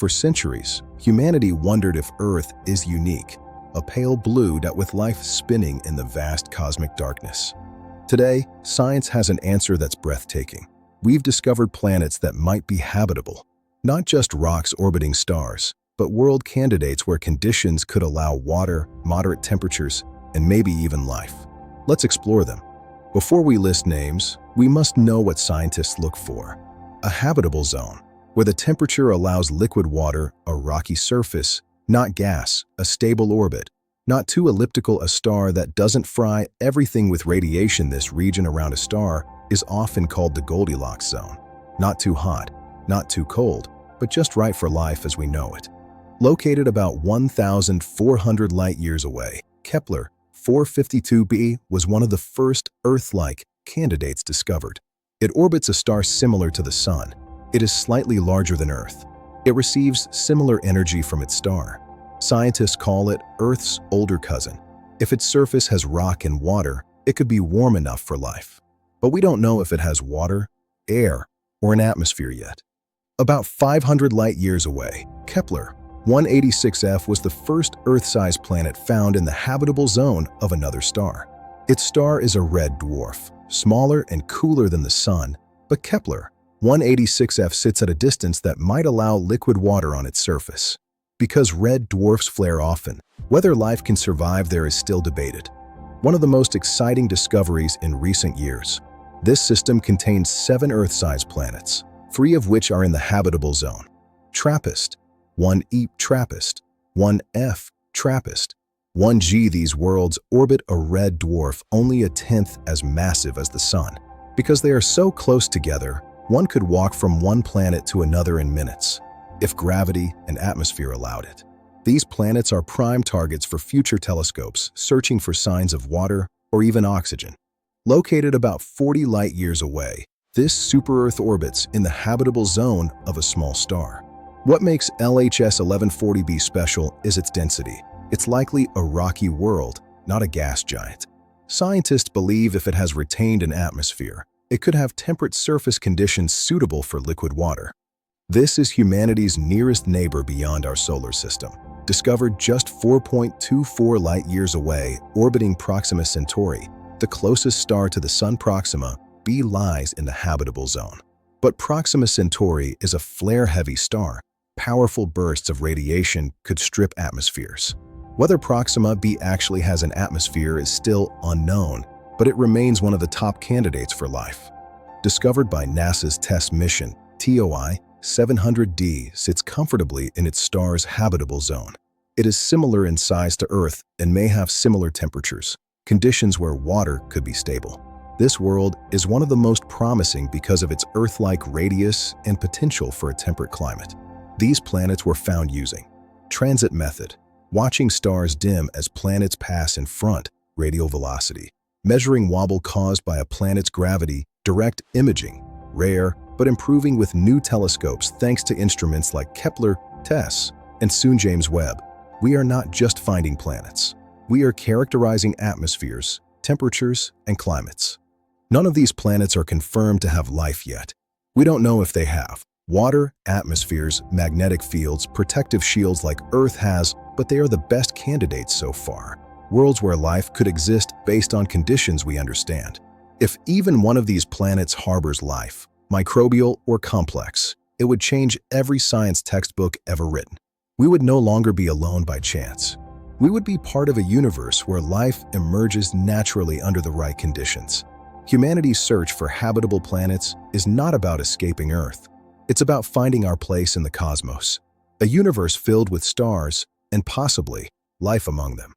For centuries, humanity wondered if Earth is unique, a pale blue dot with life spinning in the vast cosmic darkness. Today, science has an answer that's breathtaking. We've discovered planets that might be habitable, not just rocks orbiting stars, but world candidates where conditions could allow water, moderate temperatures, and maybe even life. Let's explore them. Before we list names, we must know what scientists look for. A habitable zone, where the temperature allows liquid water, a rocky surface, not gas, a stable orbit, not too elliptical, a star that doesn't fry everything with radiation. This region around a star is often called the Goldilocks zone. Not too hot, not too cold, but just right for life as we know it. Located about 1,400 light-years away, Kepler 452b was one of the first Earth-like candidates discovered. It orbits a star similar to the Sun. It is slightly larger than Earth. It receives similar energy from its star. Scientists call it Earth's older cousin. If its surface has rock and water, it could be warm enough for life. But we don't know if it has water, air, or an atmosphere yet. About 500 light-years away, Kepler 186f was the first Earth-sized planet found in the habitable zone of another star. Its star is a red dwarf, smaller and cooler than the Sun, but Kepler 186f sits at a distance that might allow liquid water on its surface. Because red dwarfs flare often, whether life can survive there is still debated. One of the most exciting discoveries in recent years. This system contains 7 Earth-sized planets, 3 of which are in the habitable zone. TRAPPIST, 1e TRAPPIST, 1f TRAPPIST, 1g. These worlds orbit a red dwarf only a tenth as massive as the Sun. Because they are so close together, one could walk from one planet to another in minutes, if gravity and atmosphere allowed it. These planets are prime targets for future telescopes searching for signs of water or even oxygen. Located about 40 light-years away, this super-Earth orbits in the habitable zone of a small star. What makes LHS 1140b special is its density. It's likely a rocky world, not a gas giant. Scientists believe if it has retained an atmosphere, it could have temperate surface conditions suitable for liquid water. This is humanity's nearest neighbor beyond our solar system. Discovered just 4.24 light-years away, orbiting Proxima Centauri, the closest star to the Sun. Proxima b lies in the habitable zone. But Proxima Centauri is a flare-heavy star. Powerful bursts of radiation could strip atmospheres. Whether Proxima b actually has an atmosphere is still unknown, but it remains one of the top candidates for life. Discovered by NASA's TESS mission, TOI 700D sits comfortably in its star's habitable zone. It is similar in size to Earth and may have similar temperatures, conditions where water could be stable. This world is one of the most promising because of its Earth-like radius and potential for a temperate climate. These planets were found using transit method, watching stars dim as planets pass in front, radial velocity, measuring wobble caused by a planet's gravity, direct imaging, rare but improving with new telescopes thanks to instruments like Kepler, TESS, and soon James Webb. We are not just finding planets. We are characterizing atmospheres, temperatures, and climates. None of these planets are confirmed to have life yet. We don't know if they have water, atmospheres, magnetic fields, protective shields like Earth has, but they are the best candidates so far. Worlds where life could exist based on conditions we understand. If even one of these planets harbors life, microbial or complex, it would change every science textbook ever written. We would no longer be alone by chance. We would be part of a universe where life emerges naturally under the right conditions. Humanity's search for habitable planets is not about escaping Earth. It's about finding our place in the cosmos, a universe filled with stars and possibly life among them.